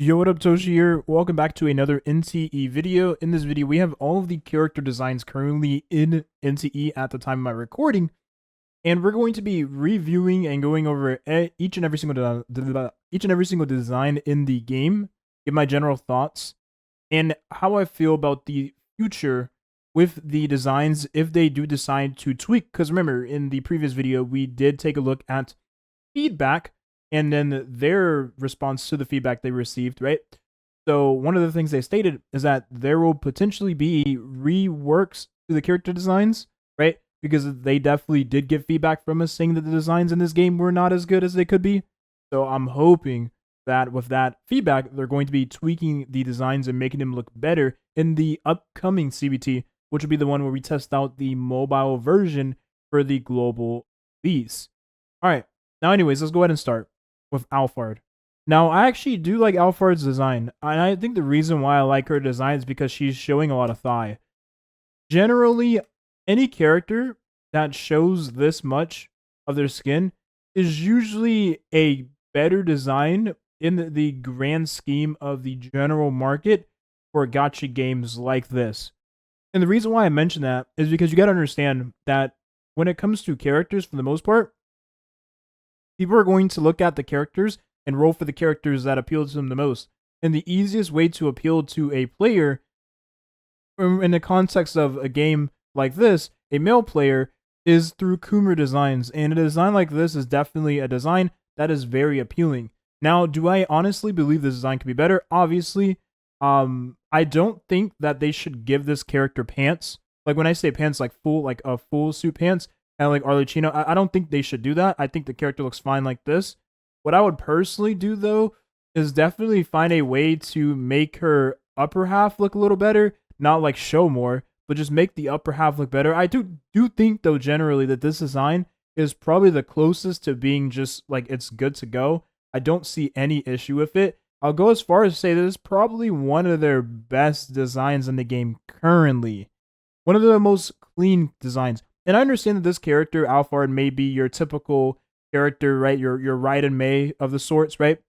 Yo, what up, Toshi here? Welcome back to another NTE video. In this video, we have all of the character designs currently in NTE at the time of my recording, and we're going to be reviewing and going over each and every single design in the game, give my general thoughts, and how I feel about the future with the designs if they do decide to tweak. Because remember, in the previous video, we did take a look at feedback and then their response to the feedback they received, right? So one of the things they stated is that there will potentially be reworks to the character designs, right? Because they definitely did get feedback from us saying that the designs in this game were not as good as they could be. So I'm hoping that with that feedback, they're going to be tweaking the designs and making them look better in the upcoming CBT, which will be the one where we test out the mobile version for the global release. All right. Now, anyways, let's go ahead and start with Alphard. Now, I actually do like Alphard's design, and I think the reason why I like her design is because she's showing a lot of thigh. Generally, any character that shows this much of their skin is usually a better design in the grand scheme of the general market for gacha games like this. And the reason why I mention that is because you got to understand that when it comes to characters, for the most part, people are going to look at the characters and roll for the characters that appeal to them the most. And the easiest way to appeal to a player in the context of a game like this, a male player, is through Coomer designs. And a design like this is definitely a design that is very appealing. Now, do I honestly believe this design could be better? Obviously. I don't think that they should give this character pants. Like when I say pants, like a full suit pants, and like Arlecchino, I don't think they should do that. I think the character looks fine like this. What I would personally do, though, is definitely find a way to make her upper half look a little better. Not like show more, but just make the upper half look better. I do think, though, generally that this design is probably the closest to being just like it's good to go. I don't see any issue with it. I'll go as far as to say that it's probably one of their best designs in the game currently. One of the most clean designs. And I understand that this character, Alphard, may be your typical character, right? Your Raiden Mei of the sorts, right?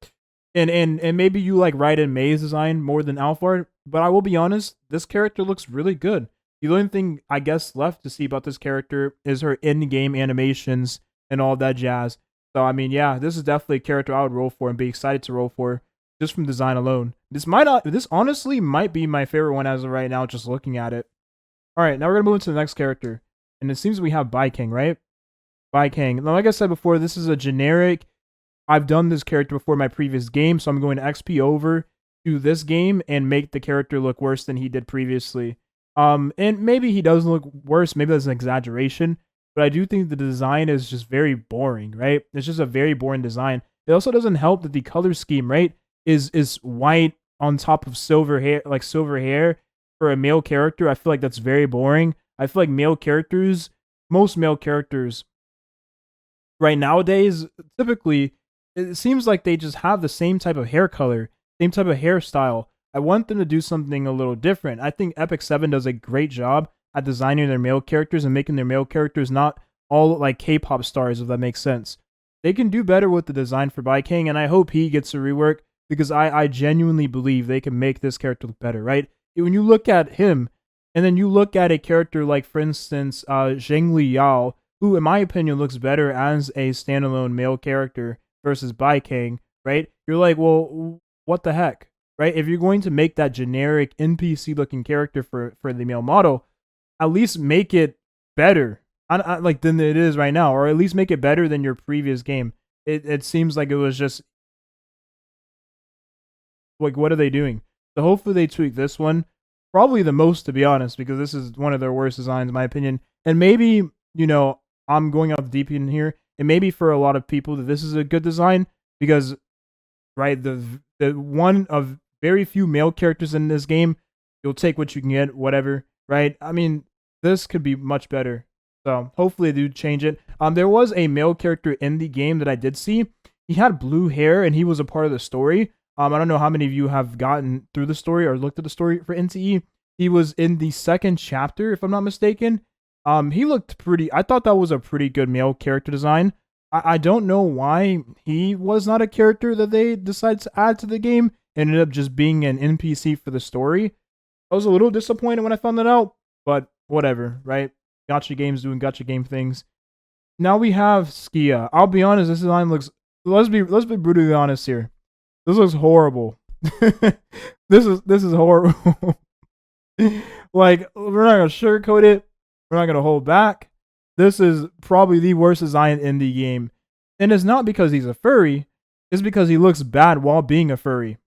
And maybe you like Raiden Mei's design more than Alphard, but I will be honest, this character looks really good. The only thing I guess left to see about this character is her in-game animations and all that jazz. So I mean, yeah, this is definitely a character I would roll for and be excited to roll for just from design alone. This honestly might be my favorite one as of right now, just looking at it. All right, now we're gonna move into the next character. And it seems we have Baikang, right? Baikang. Now, like I said before, this is a generic. I've done this character before in my previous game, so I'm going to XP over to this game and make the character look worse than he did previously. And maybe he doesn't look worse. Maybe that's an exaggeration. But I do think the design is just very boring, right? It's just a very boring design. It also doesn't help that the color scheme, right, is white on top of silver hair, like silver hair for a male character. I feel like that's very boring. I feel like most male characters right nowadays, typically, it seems like they just have the same type of hair color, same type of hairstyle. I want them to do something a little different. I think Epic 7 does a great job at designing their male characters and making their male characters not all like K-pop stars, if that makes sense. They can do better with the design for Baikang, and I hope he gets a rework because I genuinely believe they can make this character look better, right? When you look at him, and then you look at a character like, for instance, Zhengli Yao, who, in my opinion, looks better as a standalone male character versus Baikang, right? You're like, well, what the heck, right? If you're going to make that generic NPC-looking character for the male model, at least make it better like than it is right now, or at least make it better than your previous game. It seems like it was just like, what are they doing? So hopefully they tweak this one. Probably the most, to be honest, because this is one of their worst designs, in my opinion. And maybe, I'm going off deep in here. And maybe for a lot of people that this is a good design because, right, the one of very few male characters in this game, you'll take what you can get, whatever, right? I mean, this could be much better. So hopefully they do change it. There was a male character in the game that I did see. He had blue hair and he was a part of the story. I don't know how many of you have gotten through the story or looked at the story for NTE. He was in the second chapter, if I'm not mistaken. He looked pretty. I thought that was a pretty good male character design. I don't know why he was not a character that they decided to add to the game. ended up just being an NPC for the story. I was a little disappointed when I found that out, but whatever, right? Gacha games doing gacha game things. Now we have Skia. I'll be honest, this design looks. Let's be brutally honest here. This looks horrible. This is horrible. Like, we're not gonna sugarcoat it. We're not gonna hold back. This is probably the worst design in the game, and it's not because he's a furry. It's because he looks bad while being a furry.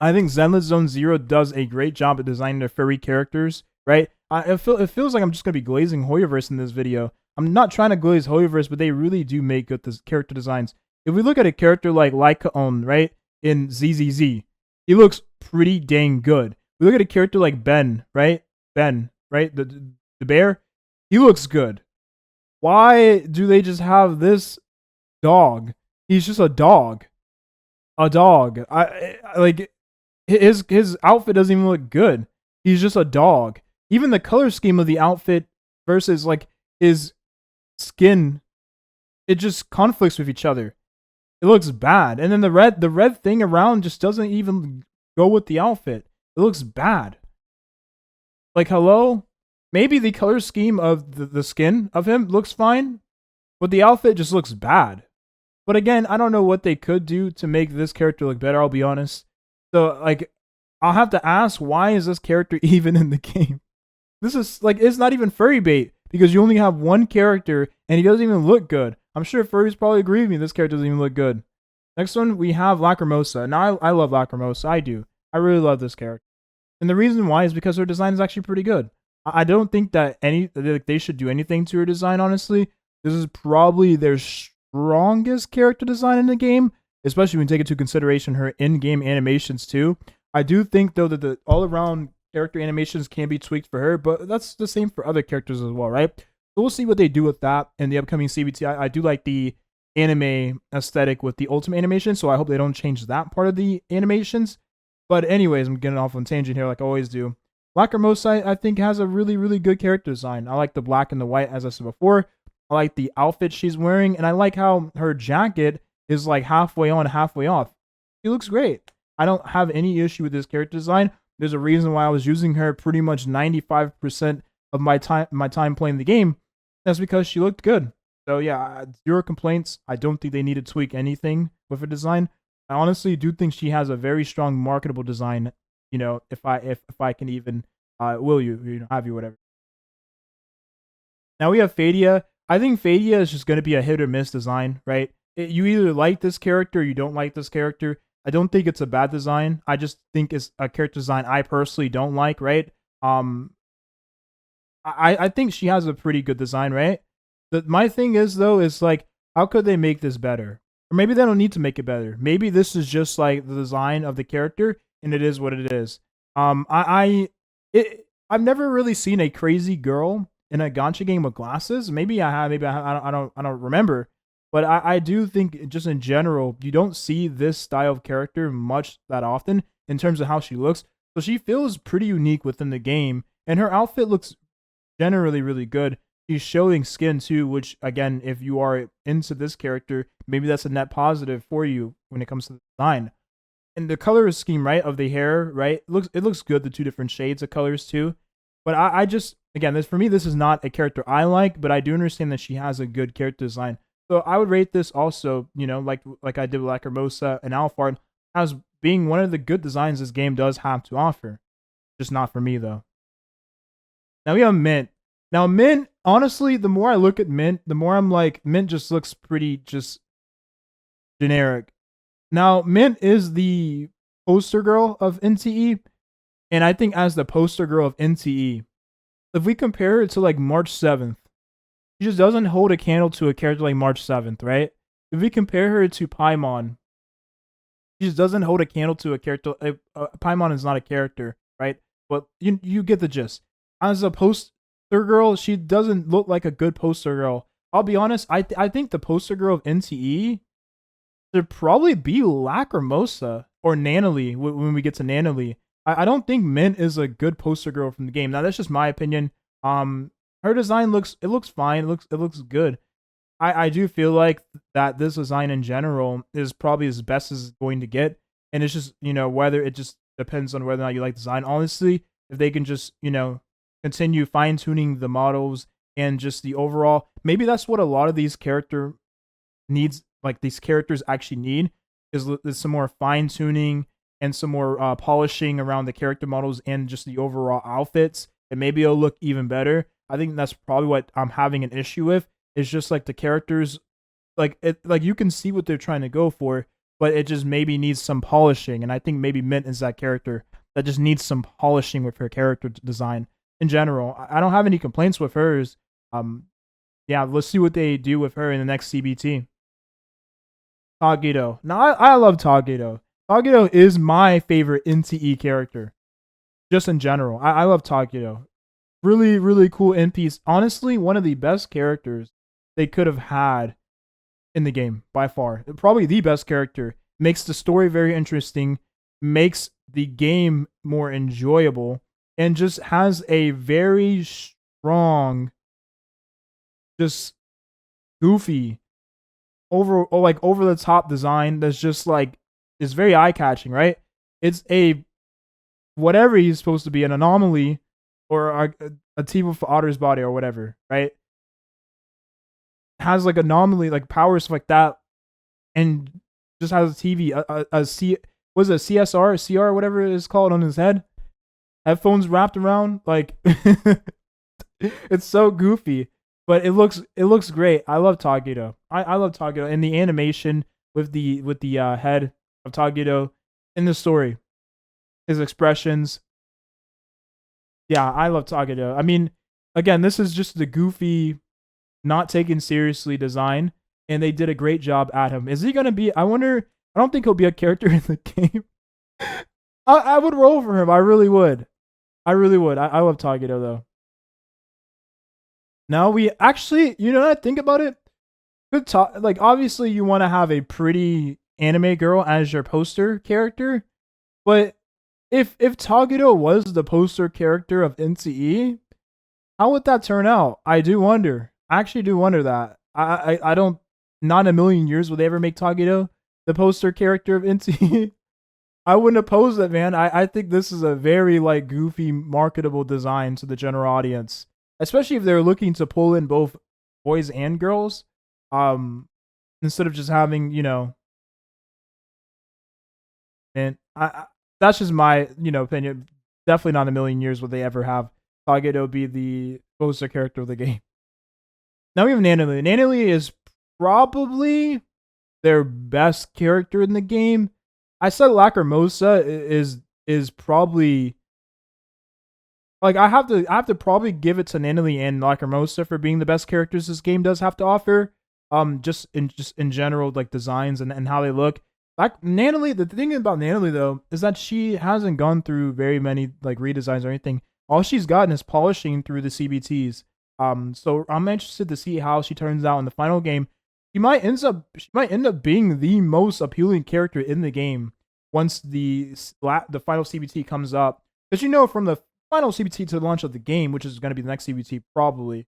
I think Zenless Zone Zero does a great job at designing their furry characters. Right? It feels like I'm just gonna be glazing Hoyoverse in this video. I'm not trying to glaze Hoyoverse, but they really do make good character designs. If we look at a character like Lycaon, right, in ZZZ, he looks pretty dang good. We look at a character like Ben, right? The bear, he looks good. Why do they just have this dog? He's just a dog. A dog. I like his outfit doesn't even look good. He's just a dog. Even the color scheme of the outfit versus like his skin, it just conflicts with each other. It looks bad. And then the red thing around just doesn't even go with the outfit. It looks bad. Like, hello? Maybe the color scheme of the skin of him looks fine, but the outfit just looks bad. But again, I don't know what they could do to make this character look better, I'll be honest. So, like, I'll have to ask, why is this character even in the game? This is, like, it's not even furry bait, because you only have one character, and he doesn't even look good. I'm sure furries probably agree with me, this character doesn't even look good. Next one, we have Lacrimosa. Now, I love Lacrimosa, I do. I really love this character. And the reason why is because her design is actually pretty good. I don't think that they should do anything to her design, honestly. This is probably their strongest character design in the game, especially when you take into consideration her in-game animations too. I do think, though, that the all-around character animations can be tweaked for her, but that's the same for other characters as well, right? So we'll see what they do with that in the upcoming CBT. I do like the anime aesthetic with the ultimate animation, so I hope they don't change that part of the animations. But anyways, I'm getting off on tangent here like I always do. Lacrimosa, I think, has a really, really good character design. I like the black and the white, as I said before. I like the outfit she's wearing, and I like how her jacket is like halfway on, halfway off. She looks great. I don't have any issue with this character design. There's a reason why I was using her pretty much 95% of my time playing the game. That's because she looked good. So yeah, zero complaints. I don't think they need to tweak anything with her design. I honestly do think she has a very strong marketable design. You know, if I can even will you have you whatever. Now we have Fadia. I think Fadia is just going to be a hit or miss design, right? You either like this character or you don't like this character. I don't think it's a bad design. I just think it's a character design I personally don't like, right? I think she has a pretty good design, right? My thing is, though, is like, how could they make this better? Or maybe they don't need to make it better. Maybe this is just like the design of the character, and it is what it is. I've never really seen a crazy girl in a gacha game with glasses. Maybe I have. Maybe I don't remember. But I do think, just in general, you don't see this style of character much that often in terms of how she looks. So she feels pretty unique within the game, and her outfit looks generally really good. She's showing skin too, which, again, if you are into this character, maybe that's a net positive for you when it comes to the design. And the color scheme, right, of the hair, right, it looks good, the two different shades of colors too. But I just, again, for me, this is not a character I like, but I do understand that she has a good character design. So I would rate this also, you know, like I did with Lacrimosa and Alphard, as being one of the good designs this game does have to offer. Just not for me, though. Now we have Mint. Now, Mint, honestly, the more I look at Mint, the more I'm like, Mint just looks pretty just generic. Now, Mint is the poster girl of NTE, and I think as the poster girl of NTE, if we compare it to like March 7th, she just doesn't hold a candle to a character like March 7th, right? If we compare her to Paimon, she just doesn't hold a candle to a character. Paimon is not a character, right? But you get the gist. As a poster girl, she doesn't look like a good poster girl. I'll be honest, I think the poster girl of NTE should probably be Lacrimosa or Nanalie when we get to Nanalie. I don't think Mint is a good poster girl from the game. Now, that's just my opinion. Her design looks fine. It looks good. I do feel like that this design in general is probably as best as it's going to get. and it's just, whether it just depends on whether or not you like design. Honestly, if they can just, continue fine tuning the models and just the overall, maybe that's what a lot of these these characters actually need is some more fine tuning and some more polishing around the character models and just the overall outfits, and maybe it'll look even better. I think that's probably what I'm having an issue with. Is just like the characters, like you can see what they're trying to go for, but it just maybe needs some polishing. And I think maybe Mint is that character that just needs some polishing with her character design in general. I don't have any complaints with hers. Um, yeah, let's see what they do with her in the next CBT. Togito. Now I love Togito. Togito is my favorite NTE character, just in general. I love Togito. Really, really cool NPC. Honestly, one of the best characters they could have had in the game by far. Probably the best character. Makes the story very interesting, makes the game more enjoyable, and just has a very strong, just goofy, over the top design that's just like is very eye catching, right? It's a whatever he's supposed to be, an anomaly or a team of otter's body or whatever, right? Has like anomaly, like powers like that, and just has a TV, was it a CSR, CR, whatever it is called on his head, headphones wrapped around, like it's so goofy, but it looks great. I love Togito. I love Togito and the animation with the head of Togito in the story, his expressions. Yeah, I love Togito. I mean, again, this is just the goofy, not taken seriously design, and they did a great job at him. Is he gonna be? I wonder. I don't think he'll be a character in the game. I would roll for him. I really would. I really would. I love Togito though. Now we actually, I think about it. Good talk. Like obviously, you want to have a pretty anime girl as your poster character, but if Togito was the poster character of NTE, how would that turn out? I do wonder. I actually do wonder that. I don't. Not in a million years would they ever make Togito the poster character of NTE. I wouldn't oppose that, man. I think this is a very like goofy, marketable design to the general audience, especially if they're looking to pull in both boys and girls. Instead of just having, and that's just my opinion. Definitely not in a million years would they ever have Togito be the poster character of the game. Now we have Nanily. Nanily is probably their best character in the game. I said Lacrimosa is probably like I have to probably give it to Nanily and Lacrimosa for being the best characters this game does have to offer. Just in general, like designs and how they look. Like Nanily, the thing about Nanily though is that she hasn't gone through very many like redesigns or anything. All she's gotten is polishing through the CBTs. So I'm interested to see how she turns out in the final game. She might end up being the most appealing character in the game once the final CBT comes up. Because from the final CBT to the launch of the game, which is going to be the next CBT probably,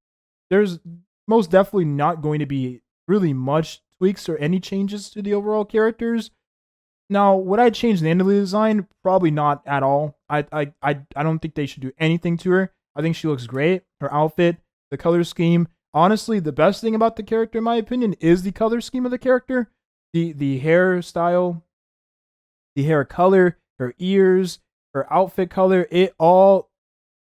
there's most definitely not going to be really much tweaks or any changes to the overall characters. Now, would I change the Nanily design? Probably not at all. I don't think they should do anything to her. I think she looks great. Her outfit, the color scheme. Honestly, the best thing about the character, in my opinion, is the color scheme of the character. The hairstyle, the hair color, her ears, her outfit color, it all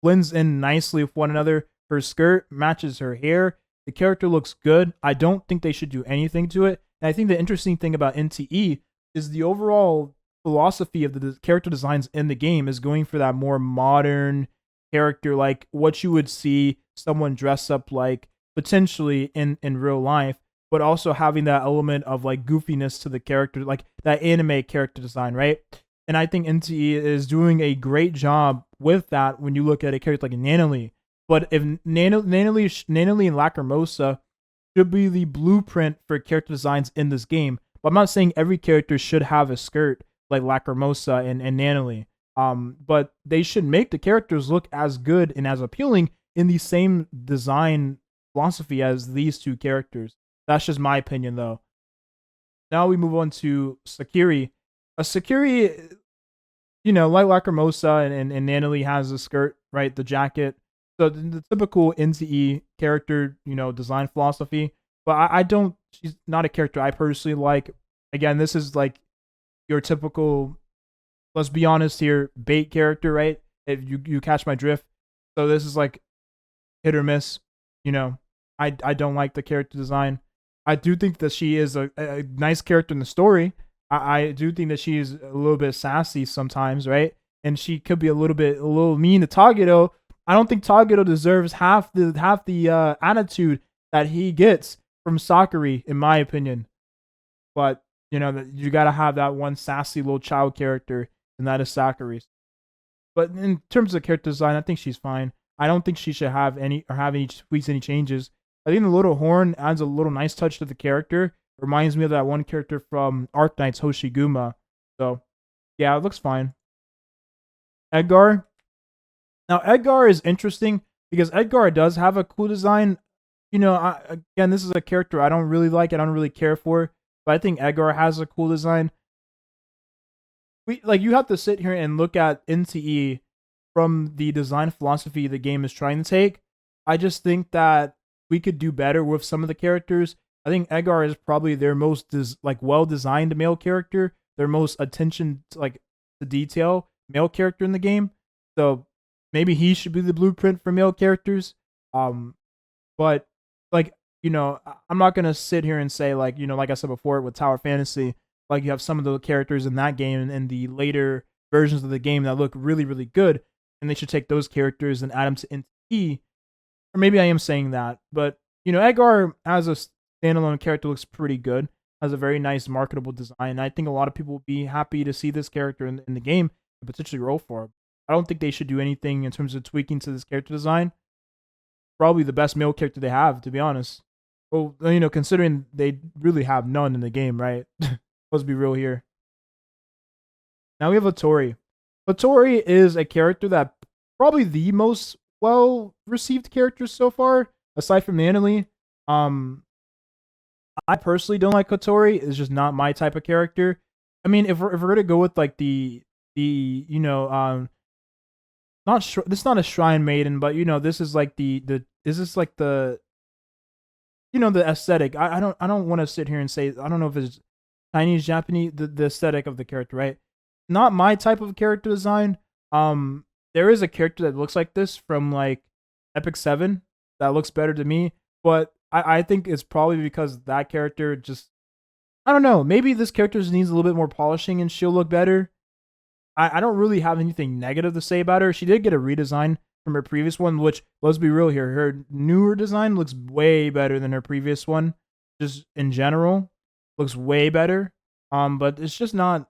blends in nicely with one another. Her skirt matches her hair. The character looks good. I don't think they should do anything to it. And I think the interesting thing about NTE is the overall philosophy of the character designs in the game is going for that more modern character, like what you would see someone dress up like potentially in real life, but also having that element of like goofiness to the character, like that anime character design, right? And I think NTE is doing a great job with that when you look at a character like Nanily. But if Nanily and Lacrimosa should be the blueprint for character designs in this game. But I'm not saying every character should have a skirt like Lacrimosa and Nanily. But they should make the characters look as good and as appealing in the same design philosophy as these two characters. That's just my opinion, though. Now we move on to Sakiri. a Sakuri, like Lacrimosa and Nanalie has the skirt, right? The jacket. So the typical NTE character, design philosophy. But I don't. She's not a character I personally like. Again, this is like your typical. Let's be honest here, bait character, right? If you catch my drift. So this is like hit or miss. You know, I don't like the character design. I do think that she is a nice character in the story. I do think that she is a little bit sassy sometimes, right? And she could be a little mean to Tagero. I don't think Tagero deserves half the attitude that he gets from Sakura, in my opinion. But you gotta have that one sassy little child character, and that is Sakura. But in terms of character design, I think she's fine. I don't think she should have any tweaks, any changes. I think the little horn adds a little nice touch to the character. Reminds me of that one character from Arknights, Hoshiguma. So yeah, it looks fine. Edgar. Now Edgar is interesting because Edgar does have a cool design. Again, this is a character I don't really like. I don't really care for, but I think Edgar has a cool design. You have to sit here and look at NTE from the design philosophy the game is trying to take. I just think that we could do better with some of the characters. I think Edgar is probably their most well designed male character, their most attention to detail male character in the game. So maybe he should be the blueprint for male characters. But I'm not gonna sit here and say like I said before with Tower Fantasy, like you have some of the characters in that game and the later versions of the game that look really really good, and they should take those characters and add them to NTE. Or maybe I am saying that, but Edgar as a standalone character looks pretty good. Has a very nice marketable design. I think a lot of people will be happy to see this character in the game and potentially roll for him. I don't think they should do anything in terms of tweaking to this character design. Probably the best male character they have, to be honest. Well, considering they really have none in the game, right? Let's be real here. Now we have Latori. Latori is a character that probably the most well received character so far, aside from Nanalie. I personally don't like Kotori. It's just not my type of character. I mean, if we're gonna go with like the not sure this is not a shrine maiden, but this is like the is this like the the aesthetic. I don't want to sit here and say I don't know if it's Chinese, Japanese, the aesthetic of the character, right? Not my type of character design. There is a character that looks like this from like Epic 7 that looks better to me, but I think it's probably because that character just I don't know. Maybe this character needs a little bit more polishing and she'll look better. I don't really have anything negative to say about her. She did get a redesign from her previous one, which let's be real here, her newer design looks way better than her previous one. Just in general, looks way better. But it's just not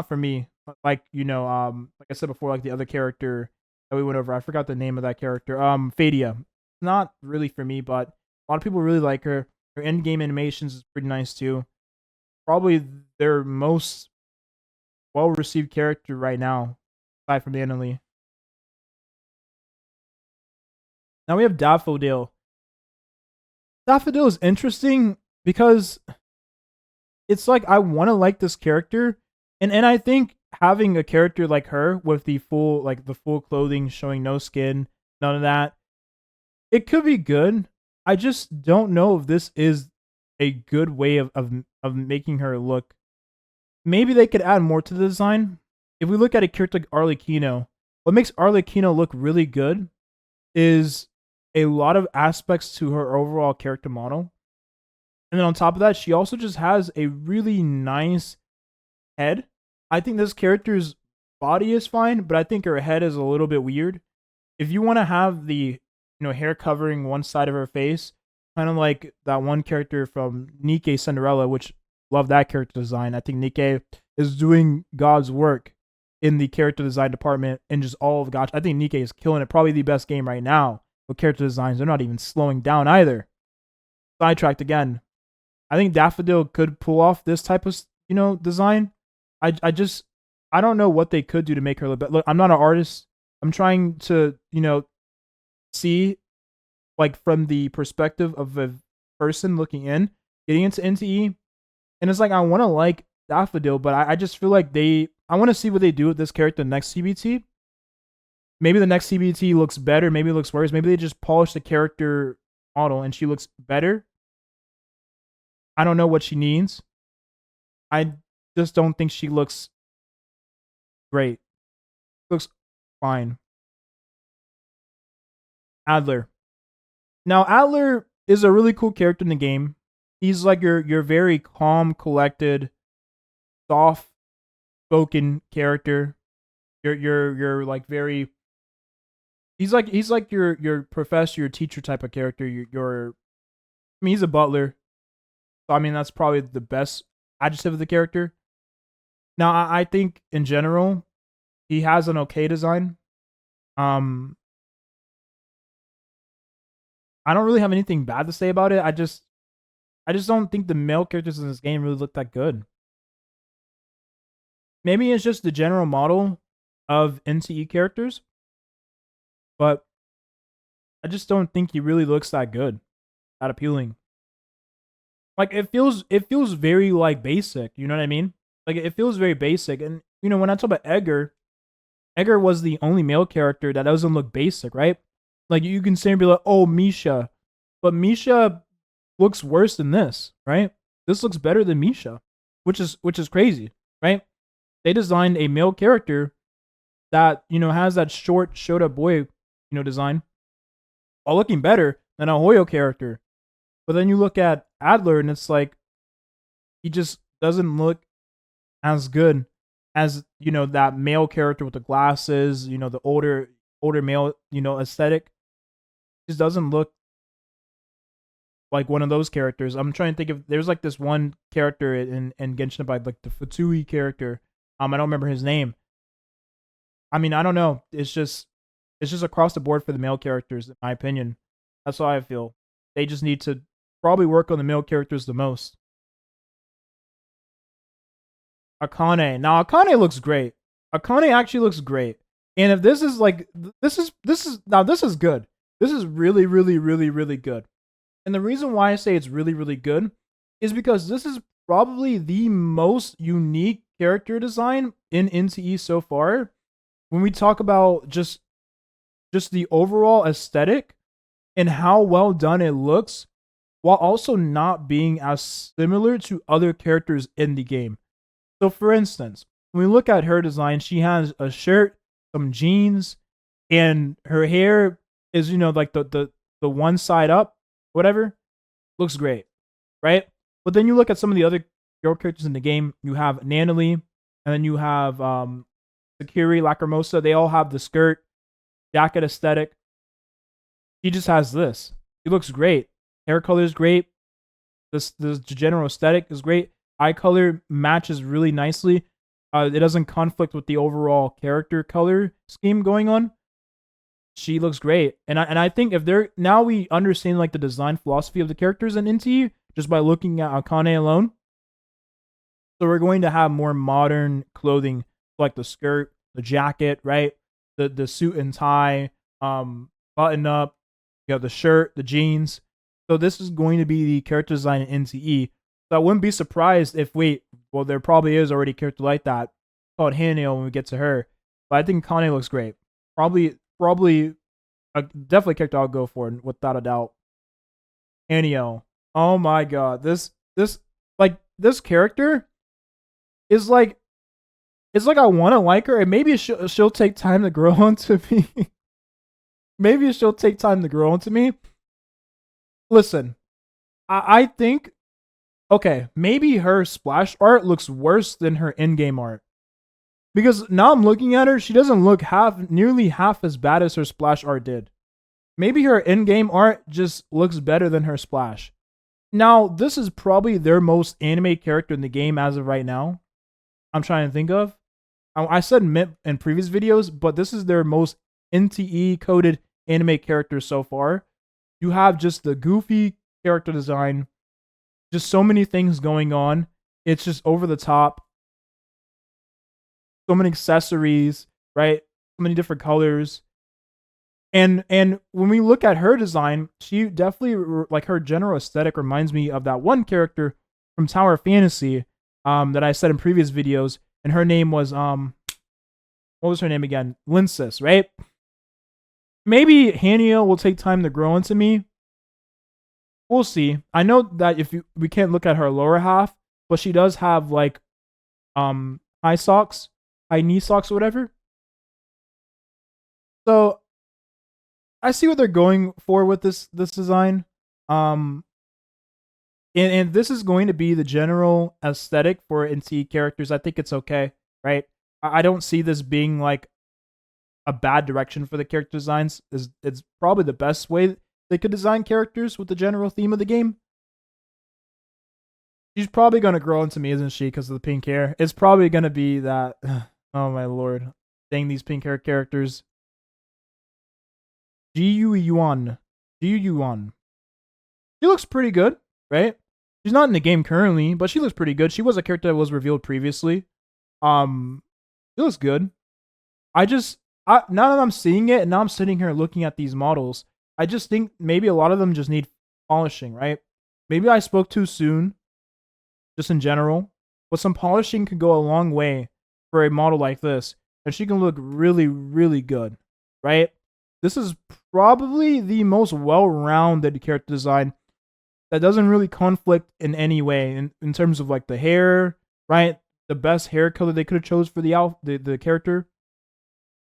for me. Like like I said before, like the other character that we went over, I forgot the name of that character. Fadia, not really for me, but a lot of people really like her. Her end game animations is pretty nice too. Probably their most well received character right now, aside from Annalie. Now we have Daffodil. Daffodil is interesting because it's like I want to like this character, and I think having a character like her with the full clothing showing no skin, none of that, it could be good. I just don't know if this is a good way of making her look. Maybe they could add more to the design. If we look at a character like Arlecchino, what makes Arlecchino look really good is a lot of aspects to her overall character model. And then on top of that, she also just has a really nice head. I think this character's body is fine, but I think her head is a little bit weird. If you want to have the hair covering one side of her face, kind of like that one character from Nikke Cinderella, which love that character design. I think Nikke is doing God's work in the character design department and just all of gosh. I think Nikke is killing it. Probably the best game right now with character designs. They're not even slowing down either. Sidetracked again. I think Daffodil could pull off this type of design. I don't know what they could do to make her look better. Look, I'm not an artist. I'm trying to see like from the perspective of a person looking in, getting into NTE, and it's like I want to like Daffodil, but I just feel like I want to see what they do with this character next CBT. Maybe the next CBT looks better. Maybe it looks worse. Maybe they just polish the character model and she looks better. I don't know what she needs. I just don't think she looks great. Looks fine. Adler. Now, Adler is a really cool character in the game. He's like your very calm, collected, soft spoken character. You're like very. He's like your professor, your teacher type of character. I mean, he's a butler. So I mean, that's probably the best adjective of the character. Now, I think in general, he has an okay design. I don't really have anything bad to say about it. I just don't think the male characters in this game really look that good. Maybe it's just the general model of NTE characters, but I just don't think he really looks that good, that appealing. Like it feels very like basic, you know what I mean? Like it feels very basic. And you know, when I talk about Edgar, Edgar was the only male character that doesn't look basic, right? Like you can say and be like, oh, Misha. But Misha looks worse than this, right? This looks better than Misha, which is crazy, right? They designed a male character that, you know, has that short Shota boy, you know, design, while looking better than a Hoyo character. But then you look at Adler and it's like he just doesn't look as good as, you know, that male character with the glasses, you know, the older male, you know, aesthetic. Just doesn't look like one of those characters. I'm trying to think of there's like this one character in Genshin Impact, like the Futsui character. I don't remember his name. I mean, I don't know. It's just across the board for the male characters, in my opinion. That's how I feel. They just need to probably work on the male characters the most. Akane. Now Akane looks great. Akane actually looks great. And if this is like this is good. This is really, really, really, really good. And the reason why I say it's really, really good is because this is probably the most unique character design in NTE so far. When we talk about just the overall aesthetic and how well done it looks, while also not being as similar to other characters in the game. So for instance, when we look at her design, she has a shirt, some jeans, and her hair is, you know, like the one side up, whatever. Looks great, right? But then you look at some of the other girl characters in the game. You have Nanalie, and then you have Sakuri, Lacrimosa. They all have the skirt, jacket aesthetic. He just has this. He looks great. Hair color is great. This general aesthetic is great. Eye color matches really nicely. It doesn't conflict with the overall character color scheme going on. She looks great, and I think if they're now we understand like the design philosophy of the characters in NTE just by looking at Akane alone. So we're going to have more modern clothing like the skirt, the jacket, right? The suit and tie, button up, you have the shirt, the jeans. So this is going to be the character design in NTE. So I wouldn't be surprised if there probably is already a character like that called Haneo when we get to her. But I think Kane looks great. Probably definitely a character I'll go for without a doubt. Haneo. Oh my god. This character is like it's like I want to like her, and maybe she'll take time to grow onto me. Maybe she'll take time to grow onto me. Listen, I think, okay, maybe her splash art looks worse than her in-game art. Because now I'm looking at her, she doesn't look nearly half as bad as her splash art did. Maybe her in-game art just looks better than her splash. Now, this is probably their most anime character in the game as of right now. I'm trying to think of. I said MIP in previous videos, but this is their most NTE coded anime character so far. You have just the goofy character design, just so many things going on. It's just over the top. So many accessories, right? So many different colors. And when we look at her design, she definitely, like, her general aesthetic reminds me of that one character from Tower of Fantasy that I said in previous videos, and her name was what was her name again? Linsis, right? Maybe Hania will take time to grow into me. We'll see. I know that we can't look at her lower half, but she does have like high socks, high knee socks or whatever. So I see what they're going for with this design. Um and this is going to be the general aesthetic for NTE characters. I think it's okay, right? I don't see this being like a bad direction for the character designs. It's probably the best way they could design characters with the general theme of the game. She's probably gonna grow into me, isn't she? Because of the pink hair. It's probably gonna be that. Oh my lord! Dang these pink hair characters. Jiu Yuan. Jiu Yuan. She looks pretty good, right? She's not in the game currently, but she looks pretty good. She was a character that was revealed previously. She looks good. Now that I'm seeing it, and now I'm sitting here looking at these models, I just think maybe a lot of them just need polishing, right? Maybe I spoke too soon, just in general, but some polishing could go a long way for a model like this, and she can look really, really good, right? This is probably the most well-rounded character design that doesn't really conflict in any way in terms of like the hair, right? The best hair color they could have chose for the character,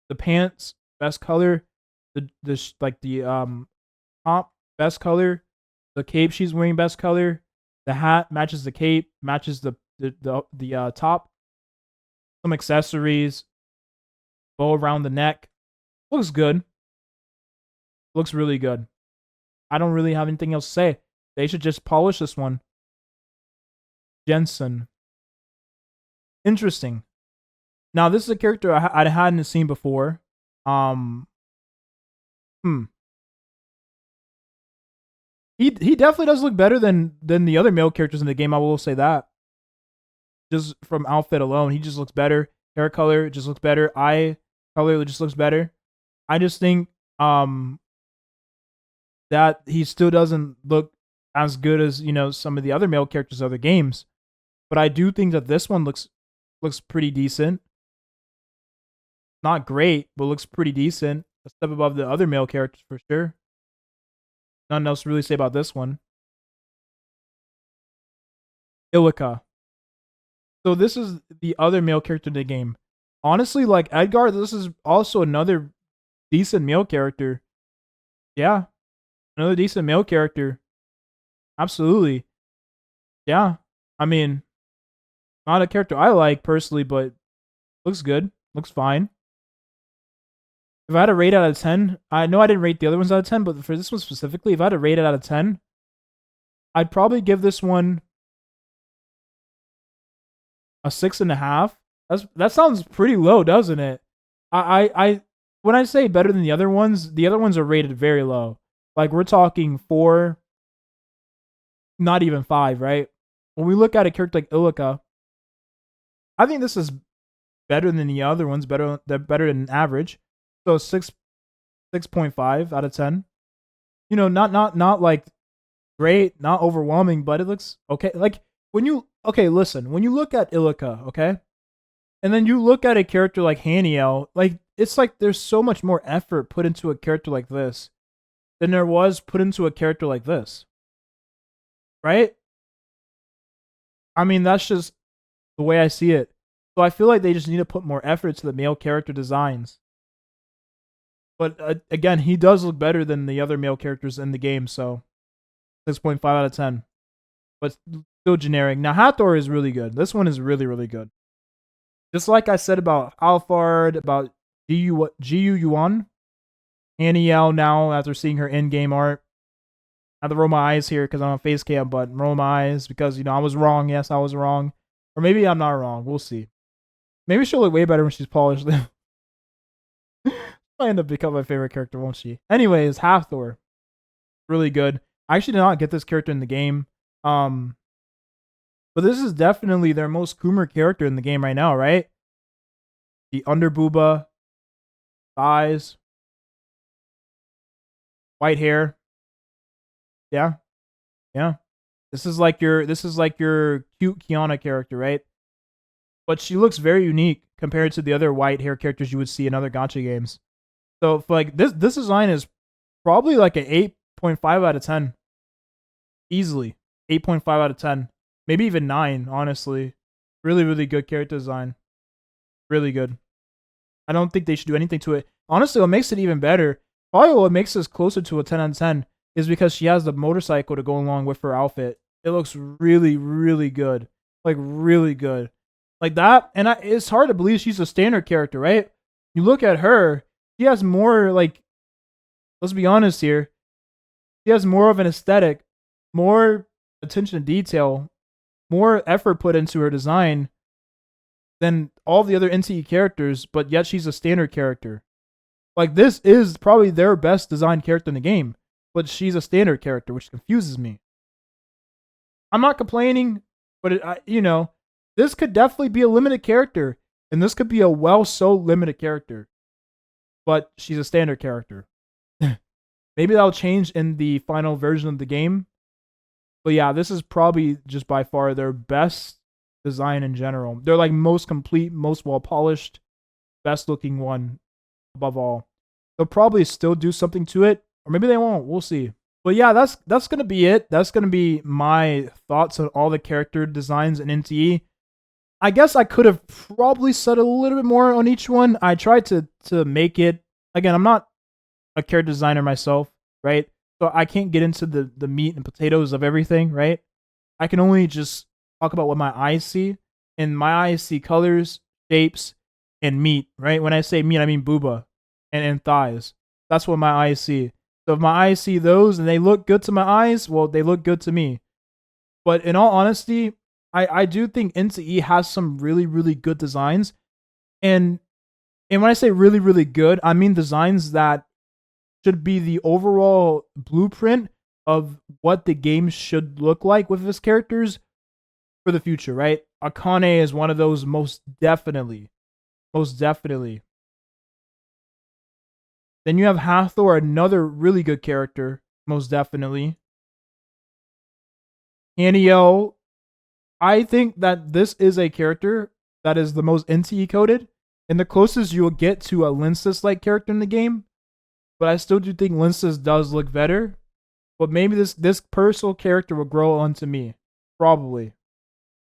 the pants, best color, the top, best color, the cape she's wearing, best color, the hat matches the cape, matches the top, some accessories, bow around the neck, looks good, looks really good. I don't really have anything else to say. They should just polish this one. Jensen, interesting. Now this is a character I hadn't seen before. Um, hmm. He definitely does look better than the other male characters in the game. I will say that. Just from outfit alone, he just looks better. Hair color just looks better. Eye color just looks better. I just think that he still doesn't look as good as some of the other male characters of other games. But I do think that this one looks pretty decent. Not great, but looks pretty decent. A step above the other male characters for sure. Nothing else to really say about this one. Ilika. So this is the other male character in the game. Honestly, like Edgar, this is also another decent male character. Yeah, another decent male character. Absolutely. Yeah. I mean, not a character I like personally, but looks good. Looks fine. If I had a rate out of 10, I know I didn't rate the other ones out of 10, but for this one specifically, if I had to rate it out of 10, I'd probably give this one a 6.5. That sounds pretty low, doesn't it? I when I say better than the other ones are rated very low. Like we're talking 4, not even 5, right? When we look at a character like Ilika, I think this is better than the other ones, better than average. So 6.5 out of 10. Not like great, not overwhelming, but it looks okay. Like listen, when you look at Ilika, okay, and then you look at a character like Haniel, like it's like there's so much more effort put into a character like this than there was put into a character like this, right? I mean, that's just the way I see it. So I feel like they just need to put more effort to the male character designs. But again, he does look better than the other male characters in the game, so 6.5 out of 10. But still generic. Now, Hathor is really good. This one is really, really good. Just like I said about Alphard, about Jiu Yuan, Aniel now, after seeing her in-game art. I have to roll my eyes here because I'm on face cam, but roll my eyes because, I was wrong. Yes, I was wrong. Or maybe I'm not wrong. We'll see. Maybe she'll look way better when she's polished. Might end up becoming my favorite character, won't she? Anyways, Hathor. Really good. I actually did not get this character in the game. But this is definitely their most Coomer character in the game right now, right? The underbooba, thighs, white hair. Yeah. Yeah. This is like your cute Kiana character, right? But she looks very unique compared to the other white hair characters you would see in other gacha games. So for like this design is probably like an 8.5 out of 10. Easily. 8.5 out of 10. Maybe even 9, honestly. Really, really good character design. Really good. I don't think they should do anything to it. Honestly, what makes it even better, probably what makes this closer to a 10 out of 10, is because she has the motorcycle to go along with her outfit. It looks really, really good. Like, really good. Like that, and it's hard to believe she's a standard character, right? You look at her, she has more, like, let's be honest here, she has more of an aesthetic, more attention to detail, more effort put into her design than all the other NTE characters, but yet she's a standard character. Like, this is probably their best designed character in the game, but she's a standard character, which confuses me. I'm not complaining, but this could definitely be a limited character, and this could be a well-sold limited character, but she's a standard character. Maybe that'll change in the final version of the game, but yeah, this is probably just by far their best design in general. They're like most complete, most well-polished, best-looking one above all. They'll probably still do something to it, or maybe they won't. We'll see. But yeah, that's gonna be it. That's gonna be my thoughts on all the character designs in NTE. I guess I could have probably said a little bit more on each one. I tried to make it. Again, I'm not a character designer myself, right? So I can't get into the meat and potatoes of everything, right? I can only just talk about what my eyes see, and my eyes see colors, shapes, and meat, right? When I say meat, I mean booba and thighs. That's what my eyes see. So if my eyes see those and they look good to my eyes, well, they look good to me. But in all honesty, I do think NTE has some really, really good designs. And when I say really, really good, I mean designs that should be the overall blueprint of what the game should look like with its characters for the future, right? Akane is one of those most definitely. Most definitely. Then you have Hathor, another really good character, most definitely. Haniel, I think that this is a character that is the most NTE coded, and the closest you'll get to a Linsis-like character in the game. But I still do think Linsis does look better. But maybe this personal character will grow onto me. Probably.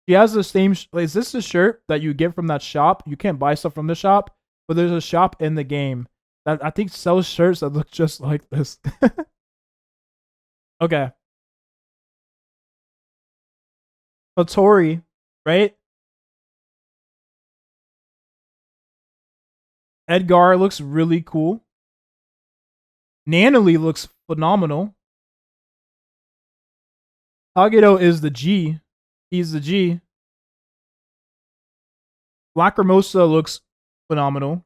She has the same... is this the shirt that you get from that shop? You can't buy stuff from the shop, but there's a shop in the game that I think sells shirts that look just like this. Okay. Hattori, right? Edgar looks really cool. Nanalie looks phenomenal. Kageto is the G. He's the G. Lacrimosa looks phenomenal.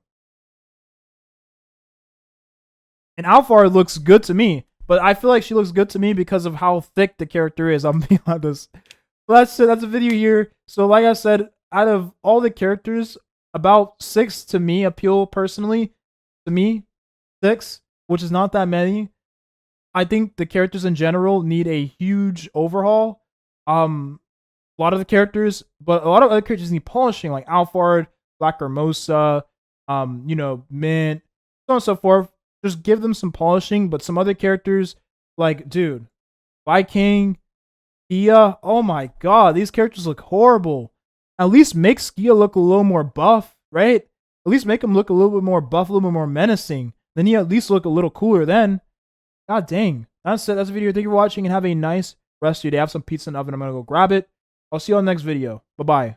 And Alphard looks good to me. But I feel like she looks good to me because of how thick the character is. I'm being honest. But that's it. That's a video here. So like I said, out of all the characters, about 6 to me appeal personally. To me, 6, which is not that many. I think the characters in general need a huge overhaul. A lot of the characters, but a lot of other characters need polishing, like Alphard, Lacrimosa, Mint, so on and so forth. Just give them some polishing, but some other characters, like, dude, Viking, Skia, oh my god, these characters look horrible. At least make Skia look a little more buff, right? At least make him look a little bit more buff, a little bit more menacing. Then he at least look a little cooler then. God dang. That's it. That's the video. Thank you for watching and have a nice rest of your day. I have some pizza in the oven. I'm going to go grab it. I'll see you on the next video. Bye-bye.